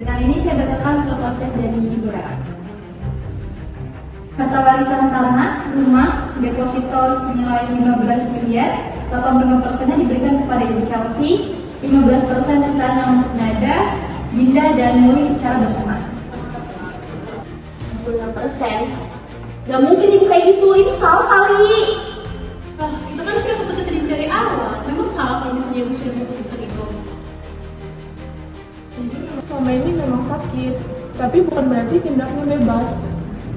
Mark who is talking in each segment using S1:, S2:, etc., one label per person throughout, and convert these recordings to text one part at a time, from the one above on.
S1: Dengan ini saya bacakan surat wasiat dari Ibu Rara. Harta warisan tanah, rumah, deposito senilai 15 miliar, 85%-nya diberikan kepada Ibu Chelsea, 15% sisanya untuk Nada, Dinda, dan Muli secara bersamaan.
S2: 65%? Gak mungkin Ibu kayak gitu, itu salah kali.
S1: Itu kan sudah keputusan Ibu dari awal. Memang salah kalau misalnya Ibu sudah memutuskan itu.
S3: Selama ini memang sakit, tapi bukan berarti tindaknya bebas.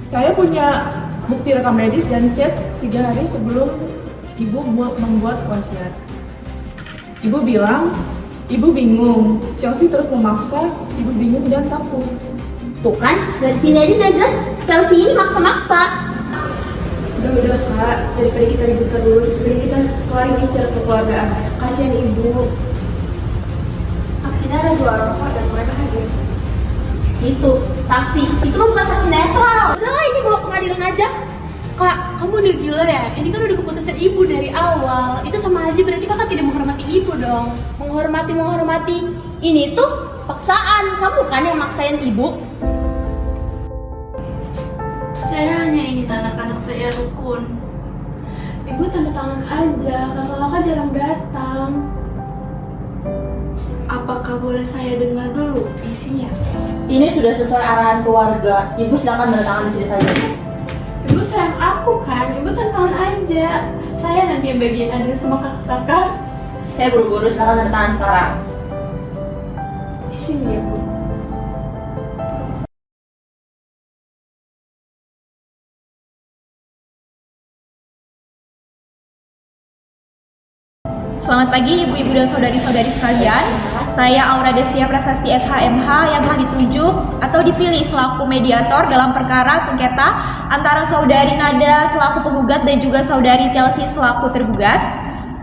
S3: Saya punya bukti rekam medis dan chat 3 hari sebelum Ibu membuat wasiat. Ibu bilang, Ibu bingung. Chelsea terus memaksa, Ibu bingung dan takut.
S2: Tuh kan, dari sini aja udah jelas Chelsea ini maksa-maksa.
S3: Udah Kak, daripada kita ribut terus, mending kita kelar ini secara kekeluargaan. Kasihan Ibu.
S1: Saksinya ada 2 orang kok dan mereka hadir.
S2: Itu, saksi. Itu mah bukan saksi netral. Udahlah, ini bawa pengadilan aja.
S1: Kak, kamu udah gila ya? Ini kan udah keputusan Ibu dari awal. Itu sama aja berarti kakak tidak menghormati Ibu dong.
S2: Menghormati. Ini tuh paksaan. Kamu kan yang maksain Ibu.
S1: Saya hanya ingin anak-anak saya rukun. Ibu tanda tangan aja, kakak-kakak jarang datang. Apakah boleh saya dengar dulu isinya?
S4: Ini sudah sesuai arahan keluarga. Ibu silakan menandatangani di sini saja.
S1: Ibu sayang aku kan, Ibu tanda tangan aja. Saya nanti yang bagian adil sama kakak-kakak.
S4: Saya buru-buru, silakan menandatangani sekarang.
S1: Di sini ya Bu.
S5: Selamat pagi ibu-ibu dan saudari-saudari sekalian. Saya Aura Destia Prasasti SHMH yang telah ditunjuk atau dipilih selaku mediator dalam perkara sengketa antara saudari Nada selaku penggugat dan juga saudari Chelsea selaku tergugat.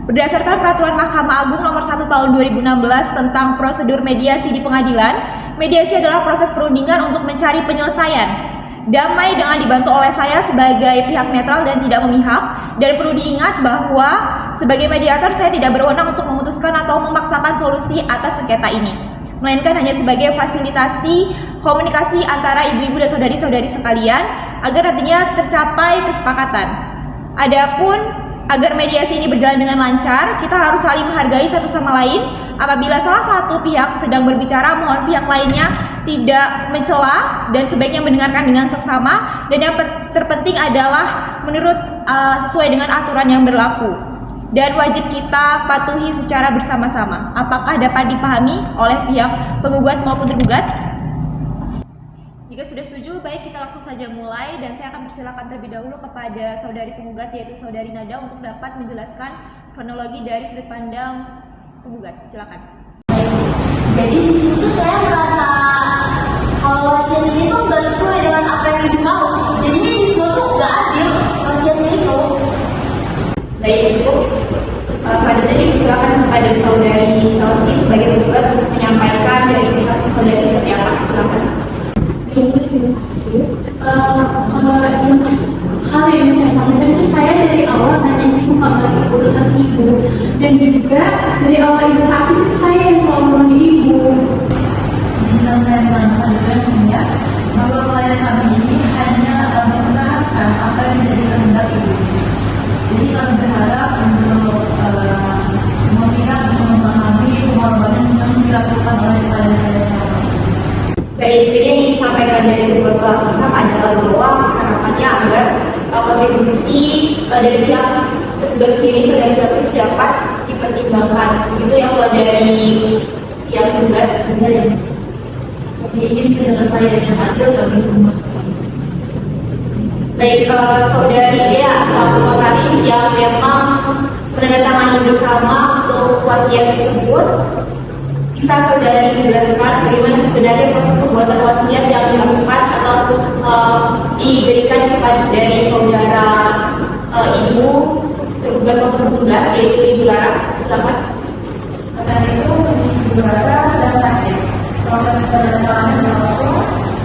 S5: Berdasarkan peraturan Mahkamah Agung nomor 1 tahun 2016 tentang prosedur mediasi di pengadilan, mediasi adalah proses perundingan untuk mencari penyelesaian damai dengan dibantu oleh saya sebagai pihak netral dan tidak memihak. Dan perlu diingat bahwa sebagai mediator saya tidak berwenang untuk memutuskan atau memaksakan solusi atas sengketa ini, melainkan hanya sebagai fasilitasi komunikasi antara ibu-ibu dan saudari-saudari sekalian agar nantinya tercapai kesepakatan. Adapun agar mediasi ini berjalan dengan lancar, kita harus saling menghargai satu sama lain. Apabila salah satu pihak sedang berbicara, mohon pihak lainnya tidak mencela dan sebaiknya mendengarkan dengan seksama. Dan yang terpenting adalah menurut sesuai dengan aturan yang berlaku. Dan wajib kita patuhi secara bersama-sama. Apakah dapat dipahami oleh pihak penggugat maupun tergugat? Jika sudah setuju, baik kita langsung saja mulai dan saya akan persilakan terlebih dahulu kepada saudari penggugat yaitu saudari Nada untuk dapat menjelaskan kronologi dari sudut pandang penggugat. Silakan.
S2: Jadi di situ saya merasa kalau wasiat ini tuh nggak sesuai dengan apa yang Ibu mau. Jadinya ini semua tuh nggak adil wasiatnya itu.
S5: Baik, cukup. Selanjutnya dipersilakan kepada saudari Chelsea sebagai penggugat untuk menyampaikan dari pihak saudari seperti apa. Silakan.
S1: Terima kasih. Hal yang saya sampaikan itu saya dari awal hanya ingin menghormati keputusan Ibu, dan juga dari awal Ibu sakit itu saya yang selalu menemani Ibu.
S6: Dan saya menambahkan juga bahwa klien kami ini hanya mempertahankan apa yang menjadi kehendak Ibu. Jadi kami berharap untuk semua pihak bisa memahami pengorbanan yang dilakukan oleh klien saya selama ini.
S5: Baik, jadi yang disampaikan dari kedua belah pihak adalah bahwa harapannya agar kontribusi dari pihak tergugat sendiri saudari Chelsea itu dapat dipertimbangkan. Begitu yang keluar dari pihak tergugat.
S6: Benar ya? Kami ingin penyelesaian yang adil bagi semua.
S5: Baik, saudari Dea selaku notaris yang memang menandatangani bersama untuk wasiat tersebut, bisa saudari menjelaskan bagaimana sebenarnya proses pembuatan wasiat yang dilakukan atau diberikan kepada dari saudara ibu tergugat maupun tergugat yaitu Ibu Rara. Silakan.
S6: Karena itu kondisi Ibu Rara sedang sakit. Proses penandatanganan berlangsung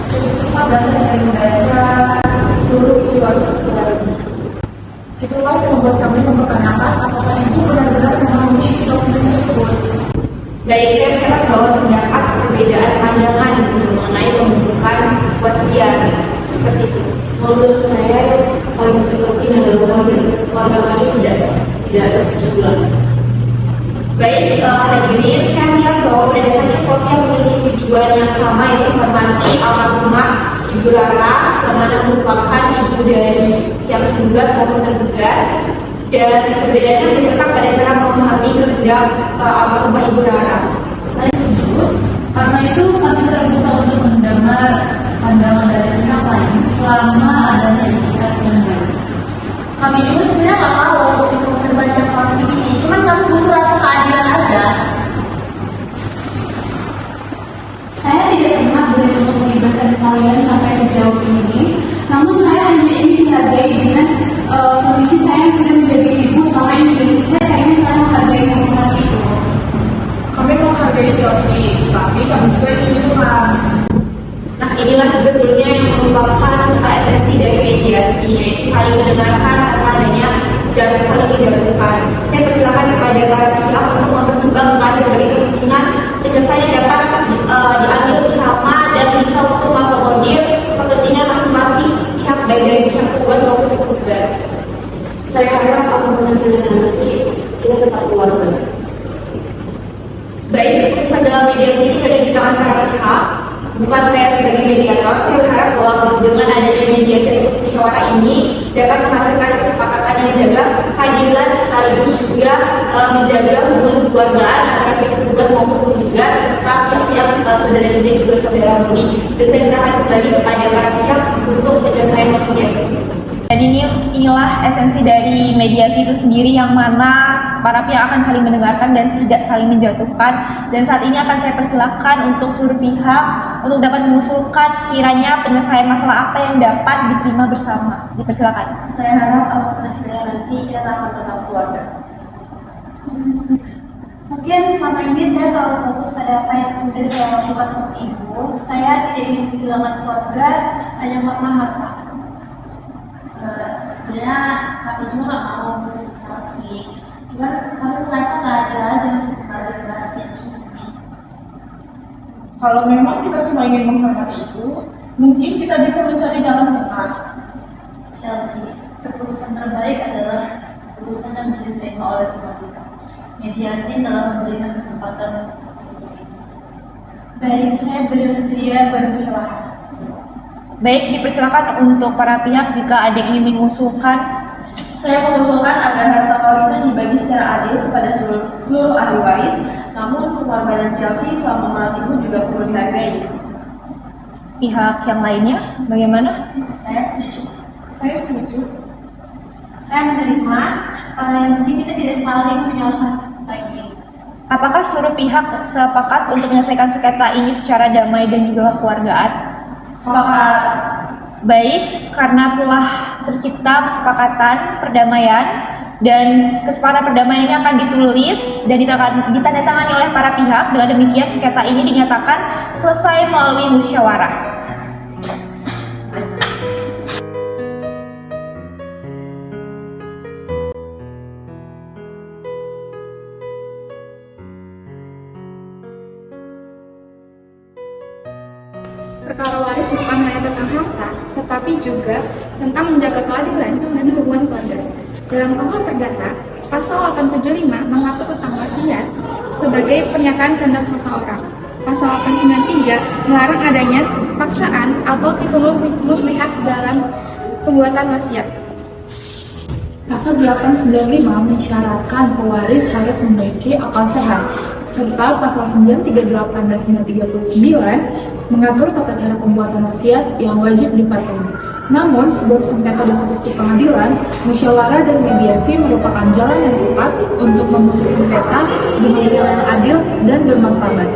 S6: cukup cepat dan saya membaca seluruh isi wasiat secara resmi. Itulah yang membuat kami mempertanyakan apakah Ibu benar-benar memenuhi isi dokumen tersebut.
S1: Baik, saya mencatat bahwa terdapat perbedaan pandangan mengenai pembentukan wasiat seperti itu.
S6: Menurut saya yang paling penting adalah keluarga masih tidak terpecah.
S1: Baik, hadirin, saya melihat bahwa pada dasarnya semuanya memiliki tujuan yang sama, yaitu menghormati almarhumah Ibu Rara, yang mana merupakan ibu dari yang tergugat maupun tergugat. Dan perbedaannya terletak pada cara memahami kehendak almarhumah Ibu Rara.
S6: Saya setuju, karena itu kami terbuka untuk mendengar pandangan dari pihak lain selama adanya etikat yang baik.
S2: Kami juga sebenarnya nggak mau untuk memperbanyak konflik ini, cuman kami butuh rasa keadilan aja.
S7: Saya tidak pernah boleh untuk melibatkan kalian sampai sejauh ini, namun saya hanya ingin dihargai dengan kondisi saya yang sudah menjadi ibu selama ini. Saya pengen kalian menghargai hubungan itu.
S3: Kami menghargai Chelsea, tapi kami juga ingin Tuhan.
S1: Nah, inilah sebetulnya yang merupakan esensi dari mediasi, yaitu saling mendengarkan tanpa adanya saling menjatuhkan. Saya persilakan kepada para pihak untuk mempertimbangkan berbagai kemungkinan penyelesaian yang dapat diambil bersama dan bisa untuk mengakomodir kepentingan masing-masing pihak, baik dari pihak tergugat maupun tergugat.
S6: Saya harap apapun hasilnya nanti kita tetap keluarga.
S1: Baik, keputusan dalam mediasi ini berada di tangan para pihak. Bukan saya sebagai mediator. Saya berharap bahwa dengan adanya mediasi atau musyawarah ini dapat menghasilkan kesepakatan yang menjaga keadilan sekaligus juga menjaga hubungan keluargaan antara pihak tergugat maupun tergugat serta pihak-pihak saudara ini juga saudara Muni. Dan saya serahkan kembali kepada para pihak untuk penyelesaian masalah tersebut.
S5: Dan inilah esensi dari mediasi itu sendiri, yang mana para pihak akan saling mendengarkan dan tidak saling menjatuhkan. Dan saat ini akan saya persilahkan untuk seluruh pihak untuk dapat mengusulkan sekiranya penyelesaian masalah apa yang dapat diterima bersama. Dipersilakan.
S6: Saya harap apapun hasilnya nanti kita akan tetap keluarga.
S7: Mungkin selama ini saya terlalu fokus pada apa yang sudah saya lakukan untuk ibu. Saya tidak ingin kehilangan keluarga hanya karena harta. Sebenarnya kami juga nggak mau musuh sih, cuman kami merasa keadilan aja untuk kembali ke wasiat ini.
S3: Kalau memang kita semua ingin menghormati ibu, mungkin kita bisa mencari jalan tengah.
S6: Chelsea, keputusan terbaik adalah keputusan yang bisa diterima oleh semua pihak. Mediasi telah memberikan kesempatan untuk itu.
S7: Baik, saya bersedia bermusyawarah.
S5: Baik, dipersilakan untuk para pihak jika ada yang ingin mengusulkan.
S6: Saya mengusulkan agar harta warisan dibagi secara adil kepada seluruh ahli waris, namun pengorbanan Chelsea selama merawat ibu juga perlu dihargai.
S5: Pihak yang lainnya, bagaimana?
S7: Saya setuju.
S3: Saya setuju.
S7: Saya menerima. Yang penting kita tidak saling menyalahkan lagi.
S5: Apakah seluruh pihak sepakat untuk menyelesaikan sengketa ini secara damai dan juga kekeluargaan?
S6: Sepakat.
S5: Baik, karena telah tercipta kesepakatan perdamaian dan kesepakatan perdamaian ini akan ditulis dan ditandatangani oleh para pihak. Dengan demikian sengketa ini dinyatakan selesai melalui musyawarah.
S1: Perkara waris bukan hanya tentang harta, tetapi juga tentang menjaga keadilan dan hubungan keluarga. Dalam KUH Perdata, Pasal 875 mengatur tentang wasiat sebagai pernyataan kehendak seseorang. Pasal 893 melarang adanya paksaan atau tipu muslihat dalam pembuatan wasiat.
S3: Pasal 895 mensyaratkan pewaris harus memiliki akal sehat, serta pasal 938 dan 939 mengatur tata cara pembuatan wasiat yang wajib dipatuhi. Namun, sebelum sengketa diputus di pengadilan, musyawarah dan mediasi merupakan jalan yang tepat untuk memutus sengketa dengan cara yang adil dan bermartabat.